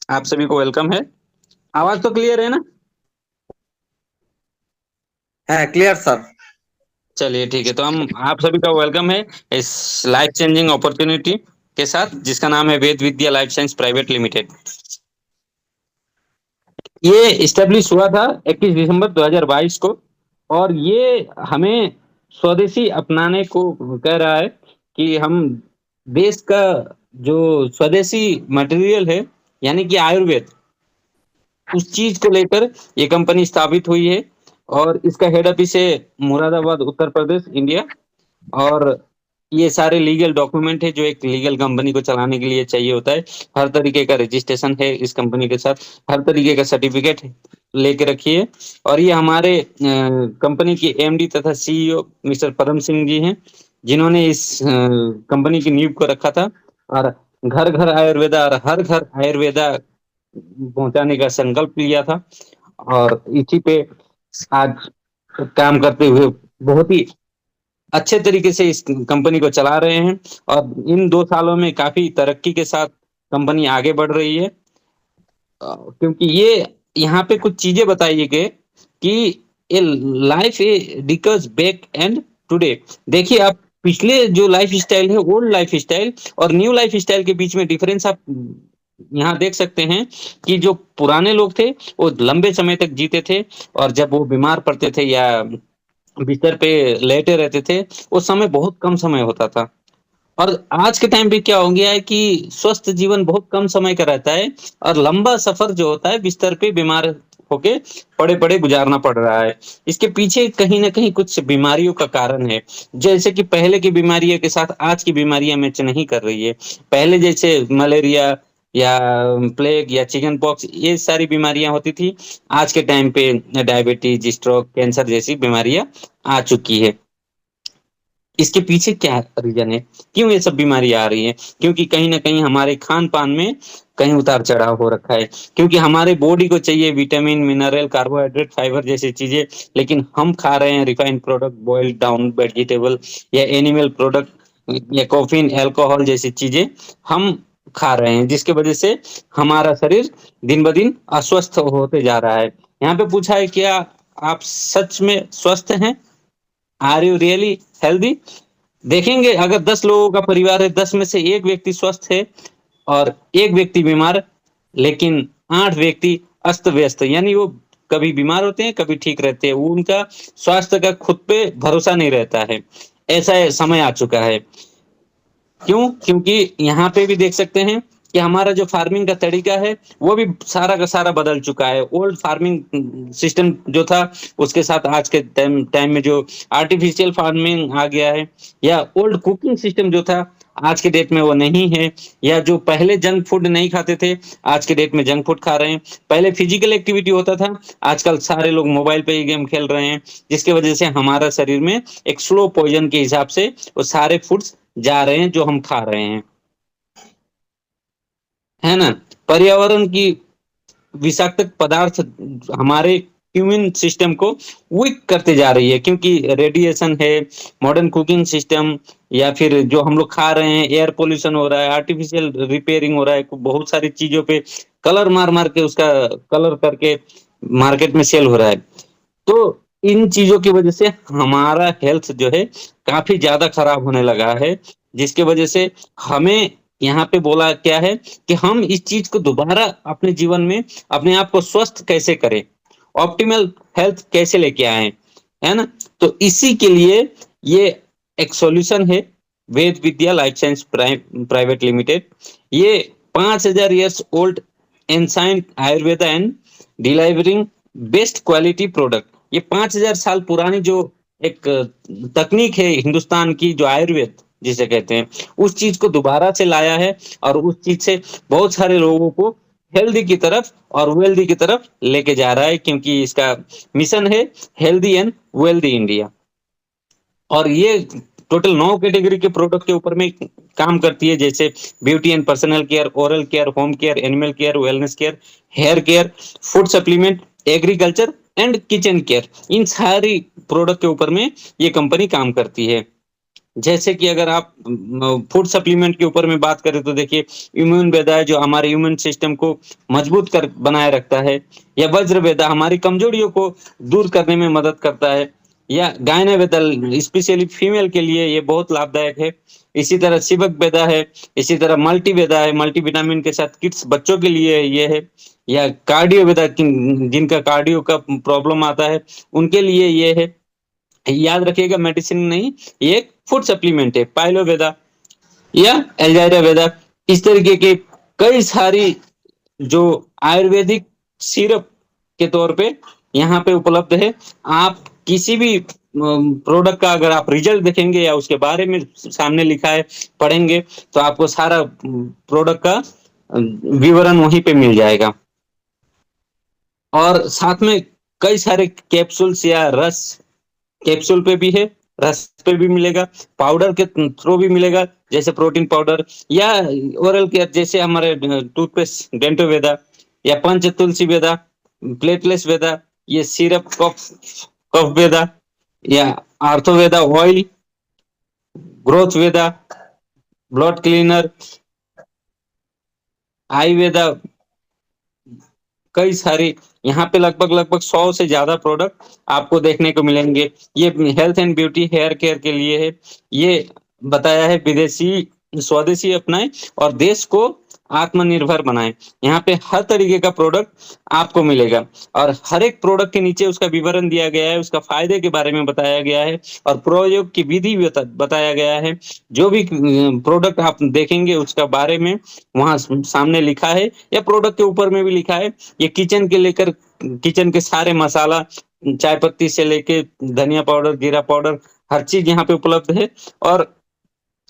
आप सभी को वेलकम है। आवाज तो क्लियर है ना? है क्लियर सर। चलिए ठीक है, तो हम आप सभी का वेलकम है इस लाइफ चेंजिंग अपॉर्चुनिटी के साथ, जिसका नाम है वेद विद्या लाइफ साइंस प्राइवेट लिमिटेड। ये इस्टेब्लिश हुआ था 21 दिसंबर 2022 को। और ये हमें स्वदेशी अपनाने को कह रहा है कि हम देश का जो स्वदेशी मटेरियल है, यानी कि आयुर्वेद, उस चीज को लेकर ये कंपनी स्थापित हुई है। और इसका हेड ऑफिस है मुरादाबाद, उत्तर प्रदेश, इंडिया। और ये सारे लीगल डॉक्यूमेंट है जो एक लीगल कंपनी को चलाने के लिए चाहिए होता है। हर तरीके का रजिस्ट्रेशन है इस कंपनी के साथ, हर तरीके का सर्टिफिकेट लेके रखिए। और ये हमारे कंपनी के एमडी तथा सीईओ मिस्टर पदम सिंह जी हैं, जिन्होंने इस कंपनी की नींव को रखा था। और घर घर आयुर्वेदा और हर घर आयुर्वेदा पहुंचाने का संकल्प लिया था। और इसी पे आज काम करते हुए बहुत ही अच्छे तरीके से इस कंपनी को चला रहे हैं। और इन 2 सालों में काफी तरक्की के साथ कंपनी आगे बढ़ रही है। क्योंकि ये यहाँ पे कुछ चीजें बताई गई कि ए life a Dricus back and today. देखिए आप, पिछले जो लाइफ स्टाइल है, ओल्ड लाइफ स्टाइल और न्यू लाइफ स्टाइल के बीच में डिफरेंस आप यहाँ देख सकते हैं। कि जो पुराने लोग थे वो लंबे समय तक जीते थे। और जब वो बीमार पड़ते थे या बिस्तर पे लेटे रहते थे, उस समय बहुत कम समय होता था। और आज के टाइम पे क्या हो गया है कि स्वस्थ जीवन बहुत कम समय का रहता है। और लंबा सफर जो होता है बिस्तर पे बीमार होके पड़े पड़े गुजारना पड़ रहा है। इसके पीछे कहीं ना कहीं कुछ बीमारियों का कारण है। जैसे कि पहले की बीमारियों के साथ आज की बीमारियां मैच नहीं कर रही है। पहले जैसे मलेरिया या प्लेग या चिकन पॉक्स, ये सारी बीमारियां होती थी। आज के टाइम पे डायबिटीज, स्ट्रोक, कैंसर जैसी बीमारियां आ चुकी है। इसके पीछे क्या रीजन है, क्यों ये सब बीमारी आ रही है? क्योंकि कहीं ना कहीं हमारे खान पान में कहीं उतार चढ़ाव हो रखा है। क्योंकि हमारे बॉडी को चाहिए विटामिन, मिनरल, कार्बोहाइड्रेट, फाइबर जैसी चीजें, लेकिन हम खा रहे हैं refined product, boiled down vegetable या एनिमल प्रोडक्ट या कॉफीन, अल्कोहल जैसी चीजें हम खा रहे हैं, जिसके वजह से हमारा शरीर दिन ब दिन अस्वस्थ होते जा रहा है। यहाँ पे पूछा है, क्या आप सच में स्वस्थ हैं? Are you really healthy? देखेंगे, अगर 10 लोगों का परिवार है, 10 में से एक व्यक्ति स्वस्थ है और एक व्यक्ति बीमार, लेकिन 8 व्यक्ति अस्त व्यस्त, यानी वो कभी बीमार होते हैं, कभी ठीक रहते हैं। वो उनका स्वास्थ्य का खुद पे भरोसा नहीं रहता है। ऐसा समय आ चुका है। क्यों? क्योंकि यहाँ पे भी देख सकते हैं कि हमारा जो फार्मिंग का तरीका है वो भी सारा का सारा बदल चुका है। ओल्ड फार्मिंग सिस्टम जो था, उसके साथ आज के टाइम टाइम में जो आर्टिफिशियल फार्मिंग आ गया है, या ओल्ड कुकिंग सिस्टम जो था, आज के डेट में वो नहीं है। या जो पहले जंक फूड नहीं खाते थे, आज के डेट में जंक फूड खा रहे हैं। पहले फिजिकल एक्टिविटी होता था, आजकल सारे लोग मोबाइल पे ही गेम खेल रहे हैं। जिसकी वजह से हमारा शरीर में एक स्लो पॉइजन के हिसाब से वो सारे फूड्स जा रहे हैं जो हम खा रहे हैं, है ना? पर्यावरण की विषाक्त पदार्थ हमारे ह्यूमन सिस्टम को वीक करते जा रही है। क्योंकि रेडिएशन है, मॉडर्न कुकिंग सिस्टम, या फिर जो हम लोग खा रहे हैं, एयर पोल्यूशन हो रहा है, आर्टिफिशियल रिपेयरिंग हो रहा है, बहुत सारी चीजों पे कलर मार मार के उसका कलर करके मार्केट में सेल हो रहा है। तो इन चीजों की वजह से हमारा हेल्थ जो है काफी ज्यादा खराब होने लगा है। जिसके वजह से हमें यहाँ पे बोला क्या है कि हम इस चीज को दोबारा अपने जीवन में अपने आप को स्वस्थ कैसे करें, ऑप्टिमल हेल्थ कैसे लेके आए, है ना? तो इसी के लिए ये एक सॉल्यूशन है, वेद विद्या लाइफ साइंस प्राइवेट लिमिटेड। ये 5,000 years old ancient Ayurveda and delivering best quality product. ये 5,000 साल पुरानी जो एक तकनीक है हिंदुस्तान की, जो आयुर्वेद जिसे कहते हैं, उस चीज को दोबारा से लाया है। और उस चीज से बहुत सारे लोगों को हेल्दी की तरफ और वेल्दी की तरफ लेके जा रहा है। क्योंकि इसका मिशन है हेल्दी एंड वेल्दी इंडिया। और ये टोटल 9 कैटेगरी के प्रोडक्ट के ऊपर में काम करती है, जैसे beauty and personal care, oral care, home care, animal care, wellness care, hair care, food supplement, agriculture and kitchen care. इन सारी प्रोडक्ट के ऊपर में ये कंपनी काम करती है। जैसे कि अगर आप फूड सप्लीमेंट के ऊपर में बात करें तो देखिए, इम्यून वेदा है जो हमारे इम्यून सिस्टम को मजबूत कर बनाए रखता है, या वज्र वेदा हमारी कमजोरियों को दूर करने में मदद करता है, या गायने वेदा स्पेशली फीमेल के लिए ये बहुत लाभदायक है। इसी तरह शिवक वेदा है, इसी तरह मल्टी वेदा है, मल्टी विटामिन के साथ किड्स बच्चों के लिए ये है, या कार्डियो वेदा जिनका कार्डियो का प्रॉब्लम आता है उनके लिए ये है। याद रखिएगा मेडिसिन नहीं, ये एक फूड सप्लीमेंट है। पाइलोवेदा या एल्जाइरा वेदा, इस तरीके के कई सारी जो आयुर्वेदिक सिरप के तौर पे यहाँ पे उपलब्ध है। आप किसी भी प्रोडक्ट का अगर आप रिजल्ट देखेंगे या उसके बारे में सामने लिखा है पढ़ेंगे, तो आपको सारा प्रोडक्ट का विवरण वहीं पे मिल जाएगा। और साथ में कई सारे कैप्सूल्स या रस कैप्सूल पे भी है, रस पे भी मिलेगा, पाउडर के थ्रू भी मिलेगा, जैसे प्रोटीन पाउडर, या ओरल केयर जैसे हमारे टूथपेस्ट डेंटो वेदा, या पंच तुलसी वेदा, प्लेटलेस वेदा, ये सिरप कफ कफ वेदा, या आर्थो वेदा ऑयल, ग्रोथ वेदा, ब्लड क्लीनर, आई वेदा, कई सारी यहाँ पे लगभग लगभग 100 से ज्यादा प्रोडक्ट आपको देखने को मिलेंगे। ये health and beauty hair care के लिए है। ये बताया है विदेशी स्वदेशी अपनाएं और देश को आत्मनिर्भर बनाएं। यहाँ पे हर तरीके का प्रोडक्ट आपको मिलेगा, और हर एक प्रोडक्ट के नीचे उसका विवरण दिया गया है, उसका फायदे के बारे में बताया गया है, और प्रयोग की विधि बताया गया है। जो भी प्रोडक्ट आप देखेंगे उसका बारे में वहां सामने लिखा है, या प्रोडक्ट के ऊपर में भी लिखा है। ये किचन के लेकर किचन के सारे मसाला, चाय पत्ती से लेके धनिया पाउडर, जीरा पाउडर, हर चीज यहाँ पे उपलब्ध है। और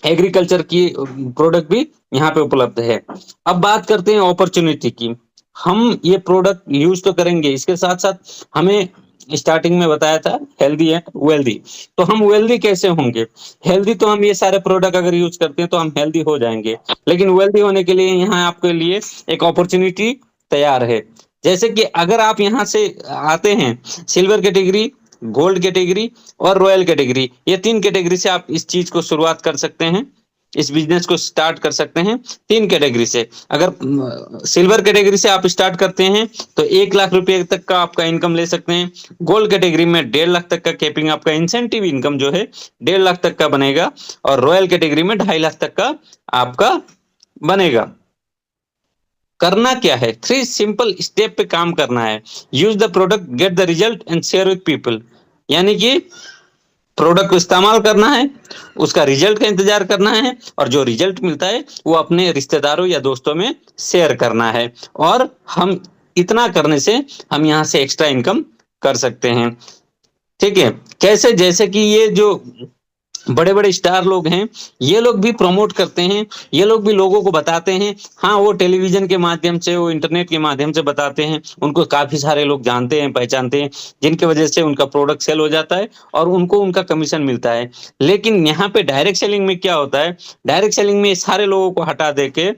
एग्रीकल्चर की प्रोडक्ट भी यहाँ पे उपलब्ध है। अब बात करते हैं अपॉर्चुनिटी की। हम ये प्रोडक्ट यूज तो करेंगे, इसके साथ साथ हमें स्टार्टिंग में बताया था हेल्दी है वेल्दी, तो हम वेल्दी कैसे होंगे? हेल्दी तो हम ये सारे प्रोडक्ट अगर यूज करते हैं तो हम हेल्दी हो जाएंगे, लेकिन वेल्दी होने के लिए यहाँ आपके लिए एक अपॉर्चुनिटी तैयार है। जैसे कि अगर आप यहाँ से आते हैं, सिल्वर कैटेगरी, गोल्ड कैटेगरी और रॉयल कैटेगरी, ये 3 कैटेगरी से आप इस चीज को शुरुआत कर सकते हैं, इस बिजनेस को स्टार्ट कर सकते हैं। 3 कैटेगरी से अगर सिल्वर कैटेगरी से आप स्टार्ट करते हैं तो 1 लाख रुपए तक का आपका इनकम ले सकते हैं। गोल्ड कैटेगरी में 1.5 लाख तक का कैपिंग आपका इंसेंटिव इनकम जो है 1.5 लाख तक का बनेगा, और रॉयल कैटेगरी में 2.5 लाख तक का आपका बनेगा। करना क्या है? 3 सिंपल स्टेप पे काम करना है। Use the product, get the result and share with people. यानी कि प्रोडक्ट को इस्तेमाल करना है, उसका रिजल्ट का इंतजार करना है, और जो रिजल्ट मिलता है वो अपने रिश्तेदारों या दोस्तों में शेयर करना है। और हम इतना करने से हम यहाँ से एक्स्ट्रा इनकम कर सकते हैं। ठीक है? कैसे? जैसे कि ये जो बड़े बड़े स्टार लोग हैं, ये लोग भी प्रमोट करते हैं, ये लोग भी लोगों को बताते हैं। हाँ, वो टेलीविजन के माध्यम से, वो इंटरनेट के माध्यम से बताते हैं, उनको काफी सारे लोग जानते हैं, पहचानते हैं, जिनकी वजह से उनका प्रोडक्ट सेल हो जाता है और उनको उनका कमीशन मिलता है। लेकिन यहाँ पे डायरेक्ट सेलिंग में क्या होता है? डायरेक्ट सेलिंग में सारे लोगों को हटा दे के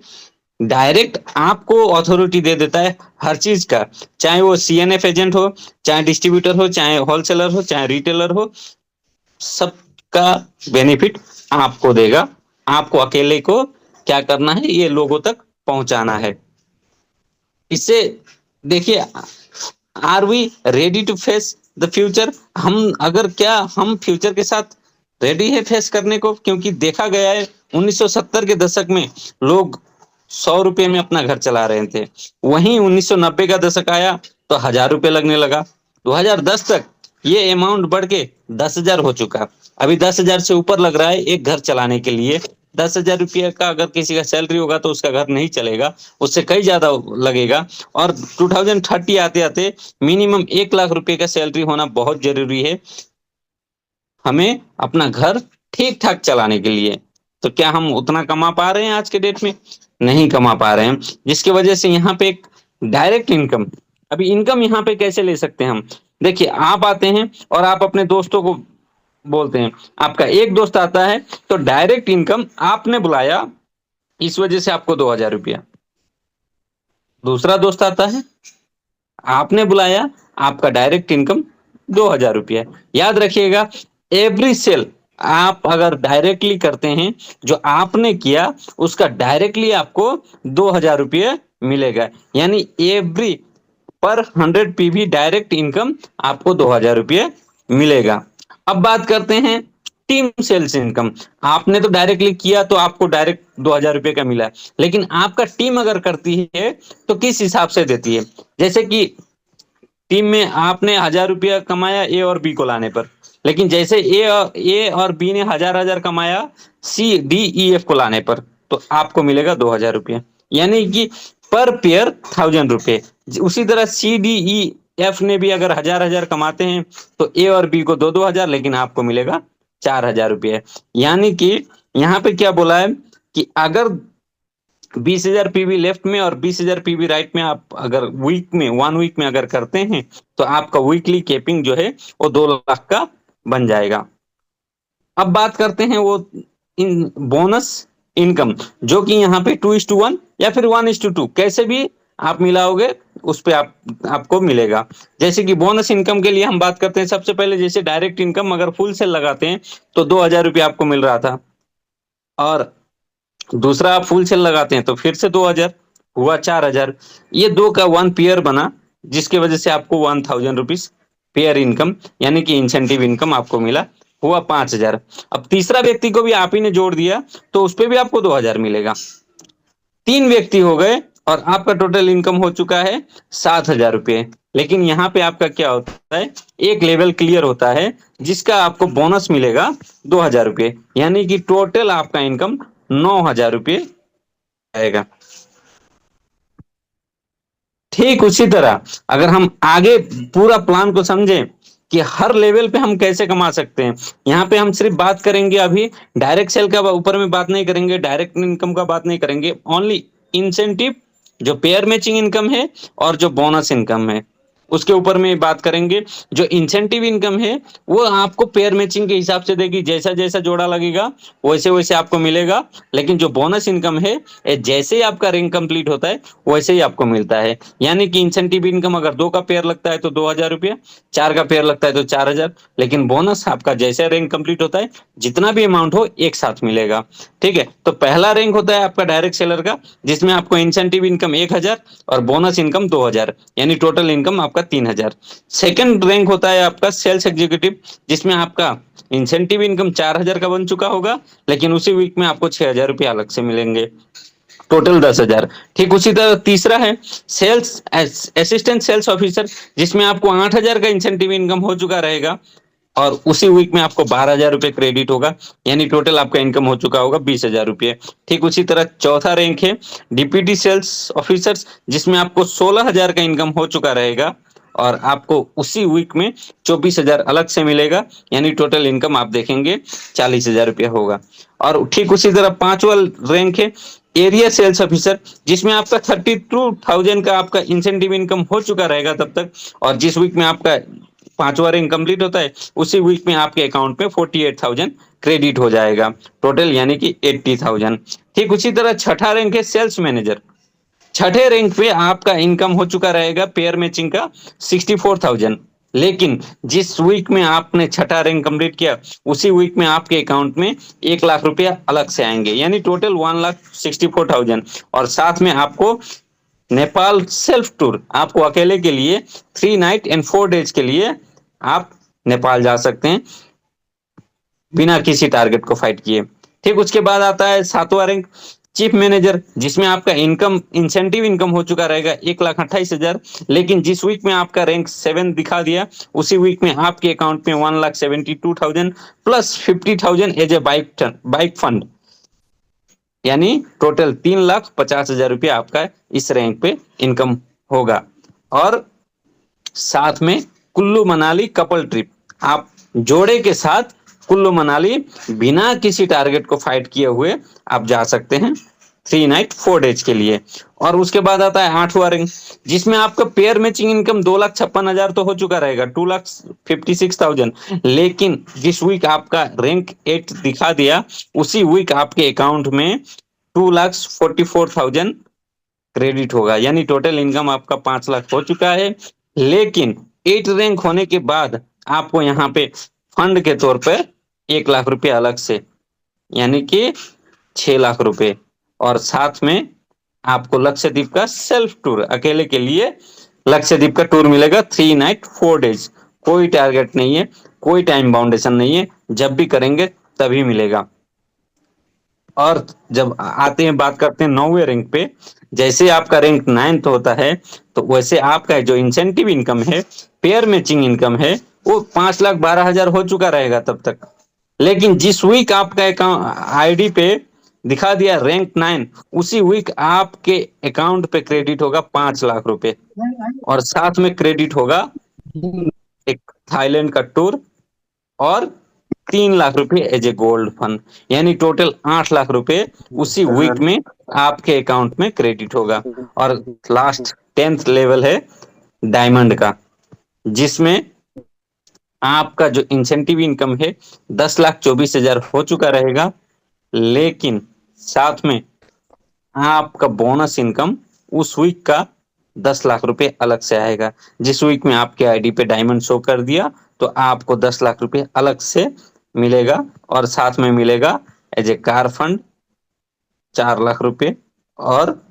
डायरेक्ट आपको अथॉरिटी दे देता है हर चीज का, चाहे वो सीएनएफ एजेंट हो, चाहे डिस्ट्रीब्यूटर हो, चाहे होलसेलर हो, चाहे रिटेलर हो, सबका बेनिफिट आपको देगा। आपको अकेले को क्या करना है? ये लोगों तक पहुंचाना है। इससे देखिए, are we ready to face the future? हम अगर क्या हम फ्यूचर के साथ रेडी है फेस करने को? क्योंकि देखा गया है 1970 के दशक में लोग 100 रुपए में अपना घर चला रहे थे, वहीं 1990 का दशक आया तो 1000 रुपए लगने लगा। 2010 तक ये अमाउंट बढ़ के 10,000 हो चुका। अभी 10,000 से ऊपर लग रहा है एक घर चलाने के लिए। 10,000 रुपये का अगर किसी का सैलरी होगा तो उसका घर नहीं चलेगा, उससे कई ज्यादा लगेगा। और 2030 आते आते मिनिमम 1 लाख रुपए का सैलरी होना बहुत जरूरी है हमें अपना घर ठीक ठाक चलाने के लिए। तो क्या हम उतना कमा पा रहे हैं आज के डेट में? नहीं कमा पा रहे हैं, जिसकी वजह से यहाँ पे एक डायरेक्ट इनकम। अभी इनकम यहाँ पे कैसे ले सकते हैं हम? देखिए, आप आते हैं और आप अपने दोस्तों को बोलते हैं, आपका एक दोस्त आता है तो डायरेक्ट इनकम, आपने बुलाया इस वजह से आपको 2,000 रुपया। दूसरा दोस्त आता है, आपने बुलाया, आपका डायरेक्ट इनकम 2,000 रुपया। याद रखिएगा, एवरी सेल आप अगर डायरेक्टली करते हैं, जो आपने किया उसका डायरेक्टली आपको 2,000 रुपये मिलेगा। यानी एवरी पर 100 पीवी डायरेक्ट इनकम आपको 2,000 रुपये मिलेगा। अब बात करते हैं टीम सेल्स इनकम। आपने तो डायरेक्टली किया तो आपको डायरेक्ट 2,000 रुपये का मिला, लेकिन आपका टीम अगर करती है तो किस हिसाब से देती है। जैसे कि टीम में आपने 1,000 रुपया कमाया ए और बी को लाने पर, लेकिन जैसे ए और बी ने 1,000 कमाया सी डी ई एफ को लाने पर, तो आपको मिलेगा 2,000 रुपये। यानी कि पर पेयर 1,000 रुपये। उसी तरह सी डी ई एफ ने भी अगर 1,000 कमाते हैं तो ए और बी को 2-2 हजार, लेकिन आपको मिलेगा 4,000 रुपये। यानी कि यहाँ पे क्या बोला है कि अगर 20,000 पीवी लेफ्ट में और 20,000 पीवी राइट में आप अगर वन वीक में अगर करते हैं तो आपका वीकली कैपिंग जो है वो 2 लाख का बन जाएगा। अब बात करते हैं वो इन बोनस इनकम, जो कि यहाँ पे 2:1 या फिर 1:2 कैसे भी आप मिलाओगे उस पे आपको मिलेगा। जैसे कि बोनस इनकम के लिए हम बात करते हैं, सबसे पहले जैसे डायरेक्ट इनकम अगर फुल सेल लगाते हैं तो 2,000 रुपये आपको मिल रहा था, और दूसरा आप फुल सेल लगाते हैं तो फिर से 2,000 हुआ 4,000। ये दो का वन पेयर बना, जिसकी वजह से आपको 1,000 रुपीज पेयर इनकम यानी कि इंसेंटिव इनकम आपको मिला, हुआ 5,000। अब तीसरा व्यक्ति को भी आप ही ने जोड़ दिया तो उस पर भी आपको 2,000 मिलेगा। 3 व्यक्ति हो गए और आपका टोटल इनकम हो चुका है 7,000 रुपये। लेकिन यहाँ पे आपका क्या होता है, एक लेवल क्लियर होता है जिसका आपको बोनस मिलेगा 2,000 रुपये, यानी कि टोटल आपका इनकम 9,000 रुपये आएगा। ठीक उसी तरह अगर हम आगे पूरा प्लान को समझें कि हर लेवल पे हम कैसे कमा सकते हैं, यहाँ पे हम सिर्फ बात करेंगे अभी डायरेक्ट सेल का ऊपर में बात नहीं करेंगे, डायरेक्ट इनकम का बात नहीं करेंगे, ओनली इंसेंटिव जो पेयर मैचिंग इनकम है और जो बोनस इनकम है उसके ऊपर में बात करेंगे। जो इंसेंटिव इनकम है वो आपको पेयर मैचिंग के हिसाब से देगी, जैसा जैसा जोड़ा लगेगा वैसे वैसे आपको मिलेगा। लेकिन जो बोनस इनकम है जैसे ही आपका रैंक कंप्लीट होता है वैसे ही आपको मिलता है। यानी कि इंसेंटिव इनकम अगर 2 का पेयर लगता है तो 2,000 रुपया, 4 का पेयर लगता है तो 4,000, लेकिन बोनस आपका जैसे रैंक कंप्लीट होता है जितना भी अमाउंट हो एक साथ मिलेगा। ठीक है, तो पहला रैंक होता है आपका डायरेक्ट सेलर का, जिसमें आपको इंसेंटिव इनकम 1,000 और बोनस इनकम 2,000, यानी टोटल इनकम आपका 3,000। सेकंड रैंक होता है आपका सेल्स एग्जीक्यूटिव, जिसमें आपका इंसेंटिव इनकम 4,000 का बन चुका होगा, लेकिन उसी वीक में आपको 6,000 रुपये अलग से मिलेंगे, टोटल 10,000। ठीक उसी तरह तीसरा है सेल्स असिस्टेंट सेल्स ऑफिसर, जिसमें आपको 8,000 का इंसेंटिव इनकम हो चुका रहेगा और उसी वीक में आपको 12,000 रुपये क्रेडिट होगा, यानी टोटल आपका इनकम हो चुका होगा 20,000 रुपये। ठीक उसी तरह चौथा रैंक है डिप्यूटी सेल्स ऑफिसर्स, जिसमें आपको 16,000 का इनकम हो चुका रहेगा और आपको उसी वीक में 24,000 अलग से मिलेगा, यानी टोटल इनकम आप देखेंगे 40,000 रुपया होगा। और ठीक उसी तरह पांचवा रैंक है एरिया सेल्स ऑफिसर, जिसमें आपका 32,000 का आपका इंसेंटिव इनकम हो चुका रहेगा तब तक, और जिस वीक में आपका पांचवा रैंक कंप्लीट होता है उसी वीक में आपके अकाउंट में 48,000 क्रेडिट हो जाएगा टोटल, यानी कि 80,000। ठीक उसी तरह छठा रैंक है सेल्स मैनेजर। छठे रैंक पे आपका इनकम हो चुका रहेगा पेयर मैचिंग का 64,000, लेकिन जिस वीक में आपने छठा रैंक कंप्लीट किया उसी वीक में आपके अकाउंट में 1,00,000 रुपया अलग से आएंगे, यानी टोटल 1,64,000। और साथ में आपको नेपाल सेल्फ टूर, आपको अकेले के लिए 3 नाइट एंड 4 डेज के लिए आप नेपाल जा सकते हैं बिना किसी टारगेट को फाइट किए। ठीक उसके बाद आता है सातवां रैंक चीफ मैनेजर, जिसमें आपका इनकम इंसेंटिव इनकम हो चुका रहेगा 1,28,000, लेकिन जिस वीक में आपका रैंक 7 दिखा दिया उसी वीक में आपके अकाउंट में 1,72,000 plus 50,000 as a bike fund, यानी टोटल 3,50,000 रुपया आपका इस रैंक पे इनकम होगा। और साथ में कुल्लू मनाली कपल ट्रिप, आप जोड़े के साथ कुल्लू मनाली बिना किसी टारगेट को फाइट किए हुए आप जा सकते हैं 3 नाइट 4 डेज के लिए। और उसके बाद आता है आठवां रैंक, जिसमें आपका पेयर मैचिंग इनकम 2,56,000 तो हो चुका रहेगा, 2,56,000, लेकिन जिस वीक आपका रैंक 8 दिखा दिया उसी वीक आपके अकाउंट में 2,44,000 क्रेडिट होगा, यानी टोटल इनकम आपका 5,00,000 हो चुका है। लेकिन 8 रैंक होने के बाद आपको यहाँ पे फंड के तौर पर 1 लाख रुपए अलग से, यानी कि 6 लाख रुपए। और साथ में आपको लक्षद्वीप का सेल्फ टूर, अकेले के लिए लक्षद्वीप का टूर मिलेगा, 3 नाइट 4 डेज। कोई टारगेट नहीं है, कोई टाइम बाउंडेशन नहीं है, जब भी करेंगे तभी मिलेगा। और जब आते हैं, बात करते हैं 9वें रैंक पे। जैसे आपका रैंक 9th होता है, तो वैसे आपका जो इंसेंटिव इनकम है, पेयर मैचिंग इनकम है, वो 5,12,000 हो चुका रहेगा तब तक। लेकिन जिस वीक आपका अकाउंट आईडी पे दिखा दिया रैंक 9, उसी वीक आपके अकाउंट पे क्रेडिट होगा 5 लाख रुपए। और साथ में क्रेडिट होगा एक थाईलैंड का टूर, और 3 लाख रुपए एज ए गोल्ड फंड, यानी टोटल 8 लाख रुपए उसी वीक में आपके अकाउंट में क्रेडिट होगा। और लास्ट 10th लेवल है डायमंड का, जिसमें आपका जो इंसेंटिव इनकम है 10,24,000 हो चुका रहेगा। लेकिन साथ में आपका बोनस इनकम उस वीक का 10 लाख रुपए अलग से आएगा। जिस वीक में आपके आईडी पे डायमंड शो कर दिया, तो आपको 10 लाख रुपए अलग से मिलेगा। और साथ में मिलेगा as a car fund 4 lakh रुपए, और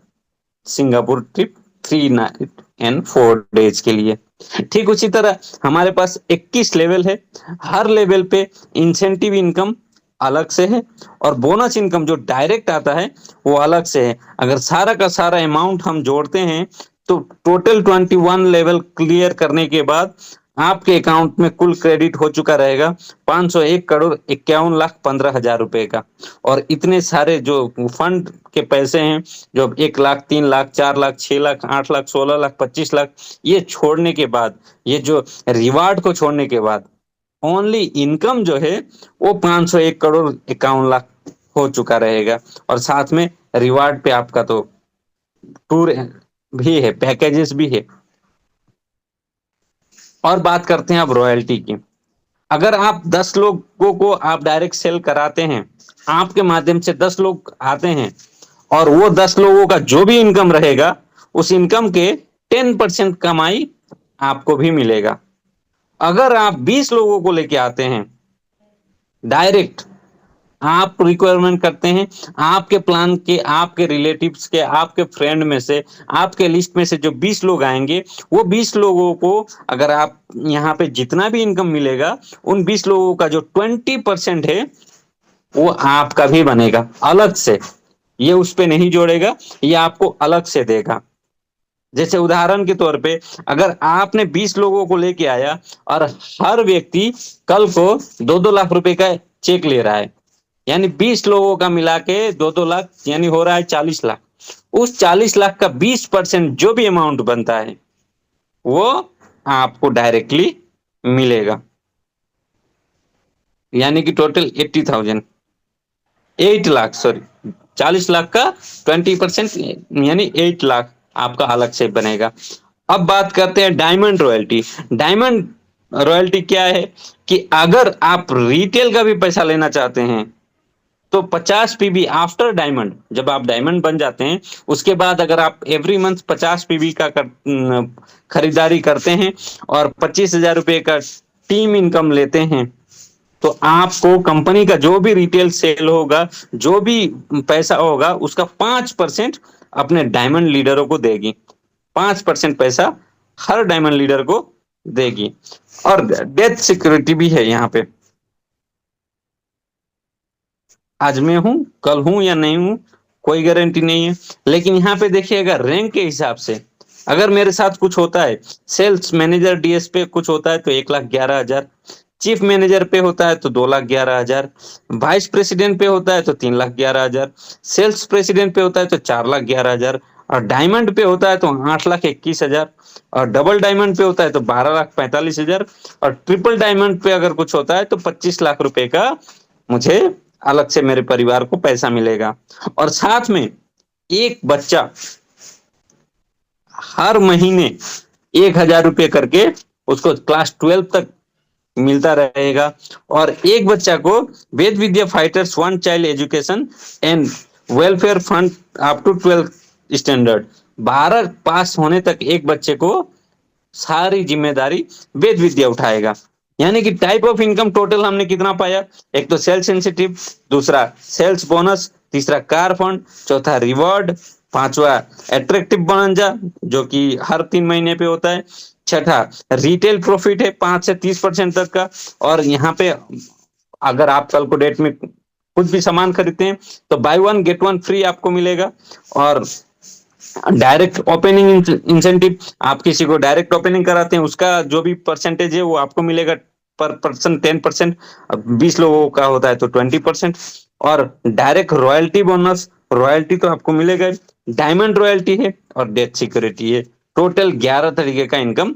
Singapore trip 3 night and 4 days के लिए। ठीक उसी तरह हमारे पास 21 लेवल है। हर लेवल पे इंसेंटिव इनकम अलग से है, और बोनस इनकम जो डायरेक्ट आता है वो अलग से है। अगर सारा का सारा अमाउंट हम जोड़ते हैं, तो टोटल 21 लेवल क्लियर करने के बाद आपके अकाउंट में कुल क्रेडिट हो चुका रहेगा 501,51,15,000 रुपए का। और इतने सारे जो फंड के पैसे हैं, जो 1 लाख, 3 लाख, 4 लाख, 6 लाख, 8 लाख, 16 लाख, 25 लाख, ये छोड़ने के बाद, ये जो रिवार्ड को छोड़ने के बाद, ओनली इनकम जो है वो 501,51,00,000 हो चुका रहेगा। और साथ में रिवार्ड पे आपका तो टूर भी है, पैकेजेस भी है। और बात करते हैं अब रॉयल्टी की। अगर आप 10 लोगों को आप डायरेक्ट सेल कराते हैं, आपके माध्यम से 10 लोग आते हैं, और वो 10 लोगों का जो भी इनकम रहेगा, उस इनकम के 10% कमाई आपको भी मिलेगा। अगर आप 20 लोगों को लेके आते हैं डायरेक्ट, आप रिक्वायरमेंट करते हैं, आपके प्लान के, आपके रिलेटिव्स के, आपके फ्रेंड में से, आपके लिस्ट में से जो 20 लोग आएंगे, वो 20 लोगों को अगर आप यहाँ पे जितना भी इनकम मिलेगा, उन 20 लोगों का जो 20% है, वो आपका भी बनेगा अलग से। ये उस पे नहीं जोड़ेगा, ये आपको अलग से देगा। जैसे उदाहरण के तौर पे, अगर आपने 20 लोगों को लेके आया, और हर व्यक्ति कल को 2-2 लाख रुपए का चेक ले रहा है, यानी 20 लोगों का मिला के 2-2 लाख, यानी हो रहा है 40 लाख। उस 40 लाख का 20% जो भी अमाउंट बनता है, वो आपको डायरेक्टली मिलेगा, यानी कि टोटल 8 लाख, सॉरी, 40 लाख का 20%, यानी 8 लाख आपका अलग से बनेगा। अब बात करते हैं डायमंड रॉयल्टी। डायमंड रॉयल्टी क्या है कि अगर आप रिटेल का भी पैसा लेना चाहते हैं, तो 50 पीबी आफ्टर डायमंड, जब आप डायमंड बन जाते हैं, उसके बाद अगर आप एवरी मंथ 50 पीबी का खरीदारी करते हैं, और 25,000 रुपए का टीम इनकम लेते हैं, तो आपको कंपनी का जो भी रिटेल सेल होगा, जो भी पैसा होगा, उसका 5% अपने डायमंड लीडरों को देगी। 5% पैसा हर डायमंड लीडर को देगी। और डेथ सिक्योरिटी भी है यहाँ पे। आज मैं हूं, कल हूं या नहीं हूं, कोई गारंटी नहीं है। लेकिन यहाँ पे देखिएगा रैंक के हिसाब से, अगर मेरे साथ कुछ होता है, सेल्स मैनेजर डीएस पे कुछ होता है, तो 1,11,000, चीफ मैनेजर पे होता है तो 2,11,000, वाइस प्रेसिडेंट पे होता है तो 3,11,000, सेल्स प्रेसिडेंट पे होता है तो 4,11,000, और डायमंड पे होता है तो 8,21,000, और डबल डायमंड पे होता है तो 12,45,000, और ट्रिपल डायमंड पे अगर कुछ होता है तो 25 लाख रुपए का मुझे अलग से मेरे परिवार को पैसा मिलेगा। और साथ में एक बच्चा हर महीने 1,000 रुपए करके उसको क्लास 12 तक मिलता रहेगा। और एक बच्चा को Ved Vidya fighters 1 child education and welfare fund up to 12 standard, 12 pass होने तक एक बच्चे को सारी जिम्मेदारी वेद विद्या उठाएगा। यानी कि टाइप ऑफ इनकम टोटल हमने कितना पाया, एक तो सेल सेंसिटिव, दूसरा सेल्स बोनस, तीसरा कार फंड, चौथा रिवॉर्ड, पांचवा एट्रैक्टिव बोनंजा जो कि हर 3 महीने पे होता है, छठा रिटेल प्रॉफिट है 5 से 30% तक का। और यहाँ पे अगर आप कल को डेट में कुछ भी सामान खरीदते हैं तो by one get one free आपको मिलेगा। और डायरेक्ट ओपनिंग इंसेंटिव, आप किसी को डायरेक्ट ओपनिंग कराते हैं उसका जो भी परसेंटेज है वो आपको मिलेगा पर पर्सन 10%, 20 लोगों का होता है तो 20%। और डायरेक्ट रॉयल्टी बोनस, रॉयल्टी तो आपको मिलेगा, डायमंड रॉयल्टी है और डेथ सिक्योरिटी है। टोटल 11 तरीके का इनकम